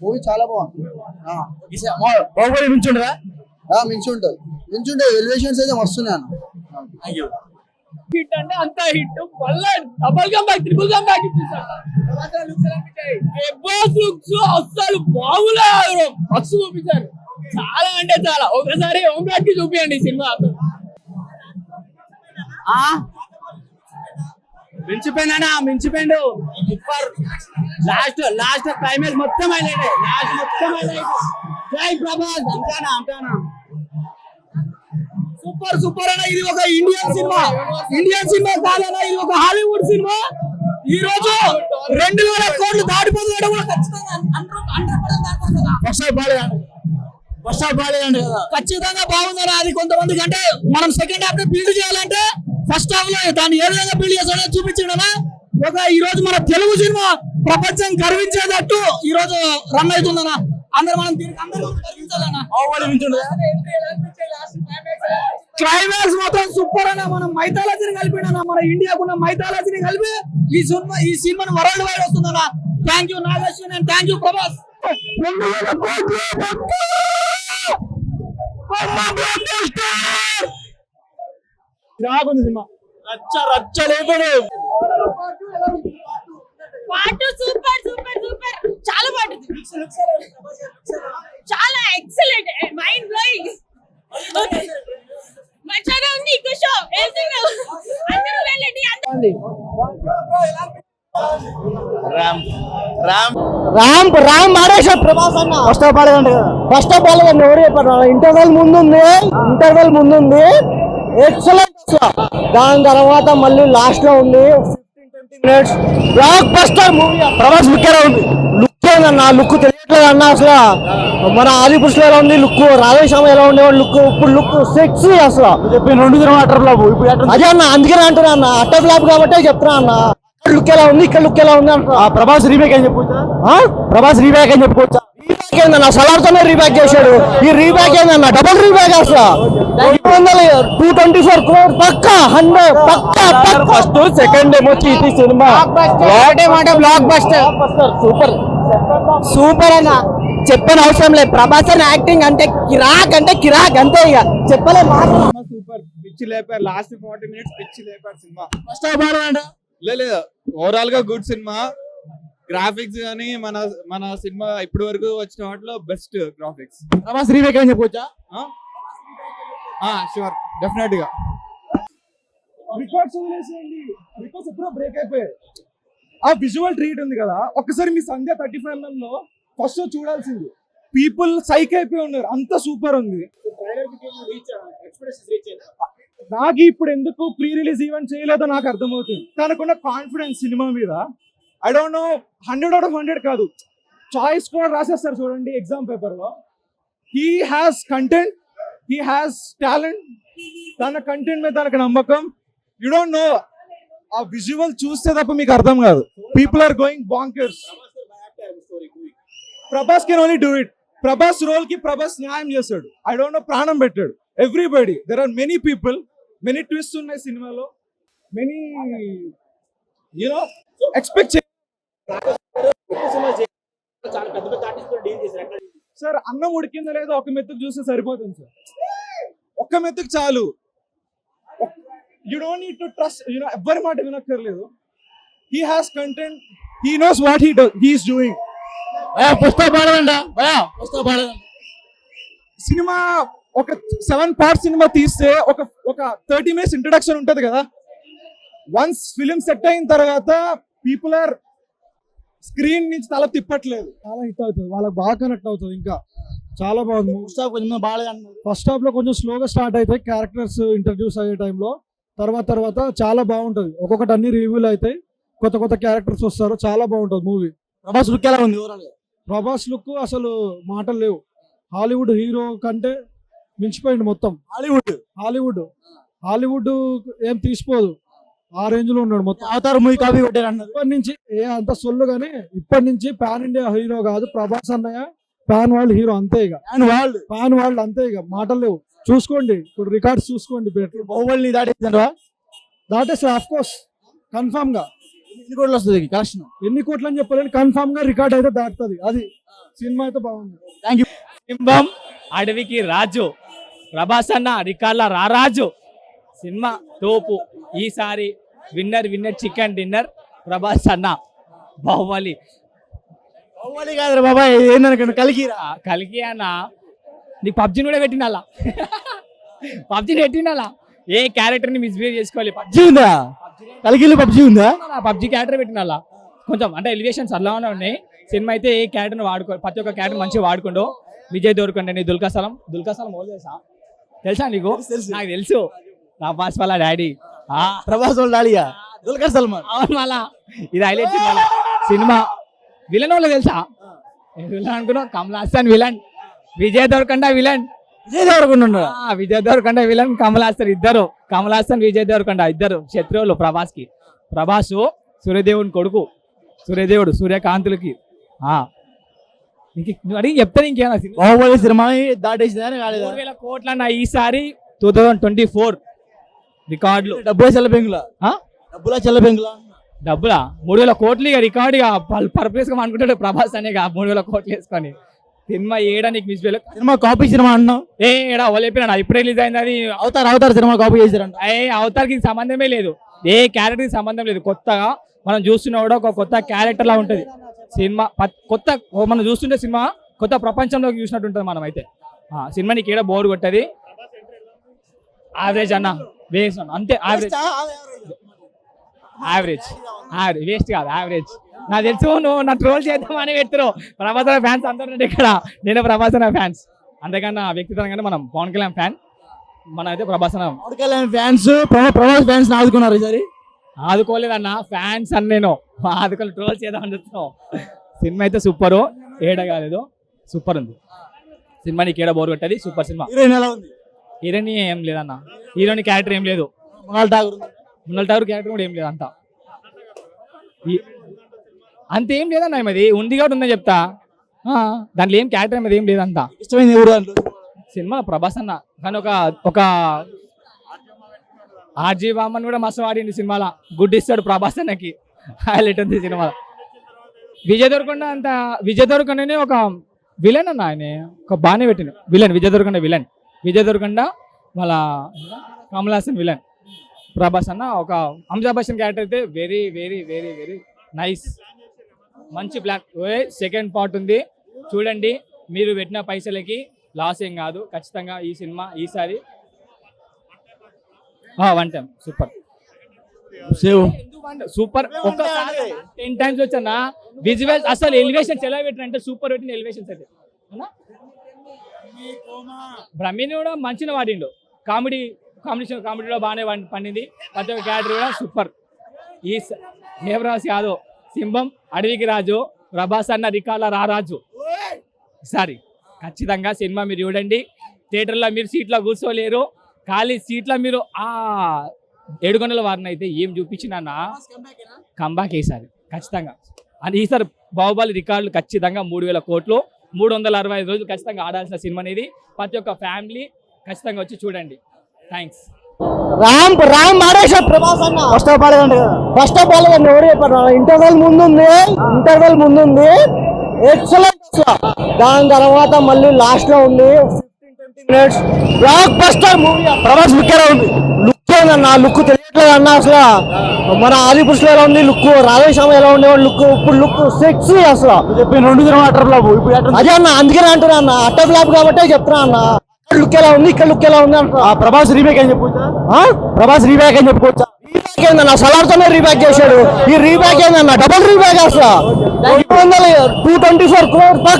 Movie చాలా బాగుంది. Baahubali మించుండదా? మించుంటది elevations అయితే వస్తున్నాను. హిట్ అంటే అంత హిట్ మళ్ళా double come back triple come back అసలు బాగులేదు. మస్తు చూపించారు, చాలా అంటే చాలా. ఒకసారి ఓమ్రాట్ కి చూపియండి సినిమా. మించిపోయిండు సూపర్. లాస్ట్ క్లైమాక్స్ మొత్తం హైలైట్. జై ప్రభాస్ అంటానా సూపర్ అన్న. ఇది ఒక ఇండియన్ సినిమా కాదన్నా, ఇది ఒక హాలీవుడ్ సినిమా. ఈ రోజు 2,000 కోట్లు దాటిపోతున్నాడు కూడా ఖచ్చితంగా బాగుందన్న. అది కొంతమందికి అంటే మనం సెకండ్ హాఫ్ బిల్డ్ చేయాలంటే ఫస్ట్ హాఫ్ లో దాన్ని ఏ విధంగా బిల్డ్ చేస్తాడో చూపించడం. ఈ రోజు మన తెలుగు సినిమా ప్రపంచం గర్వించేటట్టు ఈ రోజు రన్ అవుతుందన్న. అందరూ మనం క్లైమాక్స్ మొత్తం సూపర్ అన్న. మనం మైథాలజీని కలిపినా, మన ఇండియాకున్న మైథాలజీని కలిపి ఈ సినిమాను వరల్డ్ వైడ్ వస్తుందన్న. Thank you Nageshwari and thank you Prabhas. Cinema రచ్చ లేపడు. పాట సూపర్ చాలా బాగుంది, చాలా ఎక్సలెంట్, మైండ్ బ్లోయింగ్. మంచిగా ఉంది. ఖుషో అందరూ వెళ్ళండి. రామ్ మారేశ్వర ప్రభాస్ అన్న ఫస్ట్ ఆఫ్ ఆల్ ఎవరు చెప్పారు? ఇంటర్వెల్ ముందుంది ఎక్సలెంట్. దాని తర్వాత మళ్ళీ లాస్ట్ లో ఉంది 15-20 minutes block buster movie. Prabhas look ఎలా ఉంది? లుక్ ఏందన్న, లుక్ తెలియట్లేదు అన్న. అసలు మన ఆదిపురుషులు ఎలా ఉంది లుక్, రాధేశ్యామ ఎలా ఉండేవాడు లుక్, ఇప్పుడు లుక్ సెక్సీ. అసలు చెప్పి 2 దినం అటర్ ఫ్లాప్ అదే అన్న, అందుకనే అంటున్నా అన్న, అటర్ ఫ్లాప్ కాబట్టే చెప్తున్నా అన్న. లుక్ ఎలా ఉంది, ఇక్కడ లుక్ ఎలా ఉంది అంటున్నా. ప్రభాస్ రీమేక్ అని చెప్పుకోవచ్చా? రీబ్యాక్ ఏందన్న, సలార్తోనే రీబ్యాక్ చేశాడు. ఈ రీబ్యాక్ ఏందన్న, డబుల్ రీబ్యాక్. అసలు 224 crores పక్కా 100 పక్కా. ఫస్ట్ సెకండ్ ఏమో ఈ సినిమా బ్లాక్ బస్టర్ సూపర్ అన్న. చెప్పని అవసరం లేదు. ప్రభాస్ అని యాక్టింగ్ అంటే కిరాక్ అంతే, ఇక చెప్పలేదు. సూపర్ పిచ్చి లేపారు. లాస్ట్ 40 minutes పిచ్చి లేపారు సినిమా. ఫస్ట్ హాఫ్ లేదు ఓవరాల్ గా గుడ్ సినిమా. గ్రాఫిక్స్ గానీ మన సినిమా ఇప్పటి వరకు వచ్చిన వాటిలో బెస్ట్ గ్రాఫిక్స్. ప్రభాస్ రీమేక్ అని చెప్పొచ్చా? షూర్, డెఫినెట్ గా. రికార్డ్స్ వదిలేసేయండి, రికార్డ్స్ ఎప్పుడో బ్రేక్ అయిపోయాయి. ఆ విజువల్ ట్రీట్ ఉంది కదా, ఒక్కసారి మీ సంధ్య 35mm లో ఫస్ట్ చూడాల్సింది. పీపుల్ సైక్ అయిపోయి ఉన్నారు, అంత సూపర్ ఉంది. నాకు ఇప్పుడు ఎందుకు ప్రీ రిలీజ్ ఈవెంట్ చేయలేదో నాకు అర్థమవుతుంది. తనకున్న కాన్ఫిడెన్స్ సినిమా మీద I don't know, 100 out of 100 కాదు, చాయిస్ కూడా రాసేస్తారు చూడండి ఎగ్జామ్ పేపర్ లో. He has content, he has talent. తన కంటెంట్ మీద తనకు నమ్మకం. యూ డోంట్ నో, ఆ విజువల్ చూస్తే తప్ప మీకు అర్థం కాదు. People are going bonkers. Prabhas can only do it. Prabhas role కి ప్రభాస్ న్యాయం చేశాడు. ఐ డోంట్ నో, ప్రాణం పెట్టాడు. Everybody, there are many people, many twist ఉన్నాయి సినిమాలో, మెనీ యూనో ఎక్స్పెక్ట్. సార్ అన్నం ఉడికిందో లేదో ఒక మెతుకు చూస్తే సరిపోతుంది సార్, ఒక్క మెతుకు చాలు. You don't need to trust, ఎవ్వరి మాట వినక్కర్లేదు. He has content, he knows what he is doing. Cinema ఒక 7 parts సినిమా తీస్తే ఒక 30 minutes ఇంట్రడక్షన్ ఉంటది కదా. వన్స్ ఫిలిం సెట్ అయిన తర్వాత పీపుల్ ఆర్ స్క్రీన్ నుంచి తల తిప్పట్లేదు. చాలా హిట్ అవుతుంది, వాళ్ళకి బాగా కనెక్ట్ అవుతుంది. ఇంకా చాలా బాగుంది. ఫస్ట్ హాఫ్ లో కొంచెం స్లోగా స్టార్ట్ అవుతాయి క్యారెక్టర్స్ ఇంట్రడ్యూస్ అయ్యే టైంలో. తర్వాత చాలా బాగుంటది. ఒక్కొక్కటి అన్ని రివ్యూలు అవుతాయి, కొత్త క్యారెక్టర్స్ వస్తారు. చాలా బాగుంటది మూవీ. ప్రభాస్ లుక్ ఎలా ఉంది? ప్రభాస్ లుక్ అసలు మాటలు లేవు. హాలీవుడ్ హీరో కంటే మించిపోయింది మొత్తం. హాలీవుడ్ ఏం తీసిపోదు, ఆ రేంజ్ లో ఉన్నాడు మొత్తం. అవతార్ మూవీ కాపీ కొట్టారు అన్నారు. ఇప్పటి నుంచి అంత సొల్లు గానీ, ఇప్పటి నుంచి పాన్ ఇండియా హీరో కాదు ప్రభాస్ అన్నయ్య, పాన్ వరల్డ్ హీరో అంతే. ఇక పాన్ వరల్డ్ అంతే, ఇక మాటలు లేవు. చూసుకోండి, ఇప్పుడు రికార్డ్స్ చూసుకోండి. బాహుబలిని దాటేసి ఆఫ్ కోర్స్ కన్ఫామ్ గా ఎన్ని కోట్లు వస్తుంది కలెక్షన్? ఎన్ని కోట్లు అని చెప్పలేని, కన్ఫామ్ గా రికార్డ్ అయితే దాటుతుంది. అది సినిమా అయితే బాగుంది. Thank you. సింహం అడవికి రాజు, ప్రభాస్ అన్న రికార్డుల రారాజు, సినిమా తోపు. ఈసారి విన్నర్ చికెన్ డిన్నర్ ప్రభాస్ అన్న. బాహుబలి కాదు బాబా, ఏందనుకోండి కలికిరా. కలికి అన్న నీకు పబ్జిని కూడా పెట్టినాలా, పబ్జిని పెట్టినాలా. ఏ క్యారెక్టర్ ని మిస్బిహేవ్ చేసుకోవాలి. పబ్జీ ఉందా? కలికిలో పబ్జీ ఉందా? పబ్జి క్యారెక్టర్ పెట్టినాలా కొంచెం అంటే ఎలివేషన్స్ అలానే ఉన్నాయి. సినిమా అయితే ఏ క్యారెక్టర్ వాడుకో, ప్రతి ఒక్క క్యారెక్టర్ మంచిగా వాడుకుంటూ. విజయ్ దేవరకొండ నీ దుల్కసలం తెలుసా నీకు? నాకు తెలుసు, నా బాస్ వాళ్ళ డాడీ. ప్రభాస్ వాళ్ళ డాడీయా? దుల్కర్ సల్మాన్. అవును మళ్ళా ఇది హైలైట్ సినిమా. విలన్ వాళ్ళు తెలుసా? విలన్ అనుకున్నావు, Kamal Haasan villain, Vijay Deverakonda villain. Vijay Deverakonda Vijay Deverakonda villain, Kamal Haasan ఇద్దరు. కమల్ హాసన్ విజయ్ దేవరకొండ ఇద్దరు శత్రువులు ప్రభాస్ కి. ప్రభాస్ సూర్యదేవుని కొడుకు, సూర్యదేవుడు సూర్యకాంతులకి. నువ్వు అడిగి చెప్తాను ఇంకేనా? బాహుబలి సినిమా దాటేసిందని కాలేదా? 3,000 కోట్లన్న ఈసారి 2024 రికార్డులు. డబ్బుల చెల్ల బెంగులా? డబ్బులా 3,000 కోట్లు ఇక రికార్డు. ఇక పర్పస్ గా అనుకుంటాడు ప్రభాస్ అనే 3,000 కోట్లు వేసుకొని. సినిమా ఏడానికి మిస్ సినిమా కాపీ సినిమా అన్నావు. ఏడా చెప్పినా ఇప్పుడే రిలీజ్ అయింది అది. అవతార్ సినిమా కాపీ చేశారంట. అవతార్కి సంబంధమే లేదు, ఏ క్యారెక్టర్ కి సంబంధం లేదు. కొత్తగా మనం చూస్తున్నా కూడా ఒక కొత్త క్యారెక్టర్ లా ఉంటది సినిమా. కొత్త మనం చూస్తుంటే సినిమా కొత్త ప్రపంచంలోకి చూసినట్టు ఉంటుంది. మనం అయితే సినిమా నీకు ఏడా బోర్ కొట్టది. యావరేజ్ అన్న, వేస్ట్ అన్న, అంతే. యావరేజ్ వేస్ట్ కాదు, యావరేజ్. నాకు తెలుసు నువ్వు నా ట్రోల్ చేద్దామని పెడుతున్నావు. ప్రభాస్ ఫ్యాన్స్ అందరూ ఇక్కడ. నేను ప్రభాస్ ఫ్యాన్స్, అంతేకన్నా వ్యక్తిగతంగానే మనం పవన్ కళ్యాణ్ ఫ్యాన్. మనం అయితే ప్రభాస్ ఫ్యాన్స్. ప్రభాస్ ఫ్యాన్స్ ఆదుకున్నారు ఈసారి. ఆదుకోలేదన్న, ఫ్యాన్స్ అని నేను ఆదుకోలేదు, ట్రోల్ చేద్దామని చెప్తున్నావు. సినిమా అయితే సూపర్, ఏడ కాలేదు, సూపర్ ఉంది సినిమా. నీకు ఏడ బోర్ కొట్టది, సూపర్ సినిమా. హీరోయిన్ ఎలా ఉంది? హీరోయిన్ ఏం లేదన్న, హీరోయిన్ క్యారెక్టర్ ఏం లేదు. మృణాల్ ఠాగూర్ క్యారెక్టర్ కూడా ఏం లేదు. అంతేం లేదన్న. ఏమది ఉంది కాబట్టి ఉందని చెప్తా. దాంట్లో ఏం క్యారెక్టర్ ఏమది ఏం లేదంతా. ఇష్టమైంది ఎవరు దాంట్లో? సినిమా ప్రభాస్ అన్న, కానీ ఒక ఆర్జీ వామన్ కూడా మస్తు ఆడింది సినిమాలో. గుడ్ ఇస్తాడు ప్రభాస్ అన్నకి, హైలైట్ ఉంది సినిమాలో. విజయ్ దేవరకొండనే ఒక విలన్ అన్న. ఆయన ఒక బాగానే పెట్టిన విలన్. విజయ్ దేవరకొండ వాళ్ళ కమల్ హాసన్ విలన్. ప్రభాస్ అన్న ఒక అమితాబ్ బచ్చన్ క్యారెక్టర్ అయితే very very very very nice, మంచి ప్లాన్. సెకండ్ పార్ట్ ఉంది చూడండి. మీరు పెట్టిన పైసలకి లాస్ ఏం కాదు. ఖచ్చితంగా ఈ సినిమా ఈసారి 1 టైం సూపర్ సూపర్. ఒక్కసారి 10 టైమ్స్ వచ్చానా. విజువల్స్ అసలు ఎలివేషన్స్ ఎలా పెట్టినంటే సూపర్ పెట్టిన ఎలివేషన్స్ అయితే. బ్రహ్మిని కూడా మంచిగా వాడిండు. కామెడీలో బాగానే పండింది. ప్రతి ఒక్క క్యారెక్టర్ కూడా సూపర్. ఈ దేవరాజ్ యాదవ్ సింహం అడవికి రాజు, ప్రభాస్ అన్న రికార్డుల రారాజు. ఈసారి ఖచ్చితంగా సినిమా మీరు చూడండి. థియేటర్లో మీరు సీట్లో కూర్చోలేరు, ఖాళీ సీట్లో మీరు 7 గంటల వారిని అయితే ఏం చూపించినా కంబ్యాక్ ఈసారి ఖచ్చితంగా. అని ఈసారి బాహుబలి రికార్డులు ఖచ్చితంగా 3,000 కోట్లు, 365 రోజులు ఖచ్చితంగా ఆడాల్సిన సినిమా అనేది. ప్రతి ఒక్క ఫ్యామిలీ ఖచ్చితంగా వచ్చి చూడండి. థ్యాంక్స్. రామ్ మాడేశ ప్రభాస్ అన్న ఫస్ట్ ఆఫ్ ఆల్ ఎవరు చెప్పారు? ఇంటర్వెల్ ముందుంది ఎక్సలెంట్. దాని తర్వాత మళ్ళీ లాస్ట్ లో ఉంది 15-20 minutes block buster movie. Prabhas look ఎలా ఉంది? లుక్ ఏందన్న, లుక్ తెలియట్లేదు అన్న. అసలు మన ఆదిపురుషులు ఎలా ఉంది లుక్, రాధేశ్యామ ఎలా ఉండేవాడు లుక్, ఇప్పుడు లుక్ సెక్సీ. అసలు చెప్పి 2 దినం అటర్ ఫ్లాప్. ఇప్పుడు అదే అన్న, అందుకనే అంటున్నా అన్న, అటర్ ఫ్లాప్ కాబట్టే చెప్తున్నా అన్న. లుక్ ఎలా ఉంది, ఇక్కడ లుక్ ఎలా ఉంది అంటారు. ప్రభాస్ రీమేక్ అని చెప్పుకోవచ్చా? రీబ్యాక్ ఏందన్న, సలార్తోనే రీబ్యాక్ చేశాడు. ఈ రీబ్యాక్ ఏందన్న, డబుల్ రీబ్యాక్ అసలు 224 crores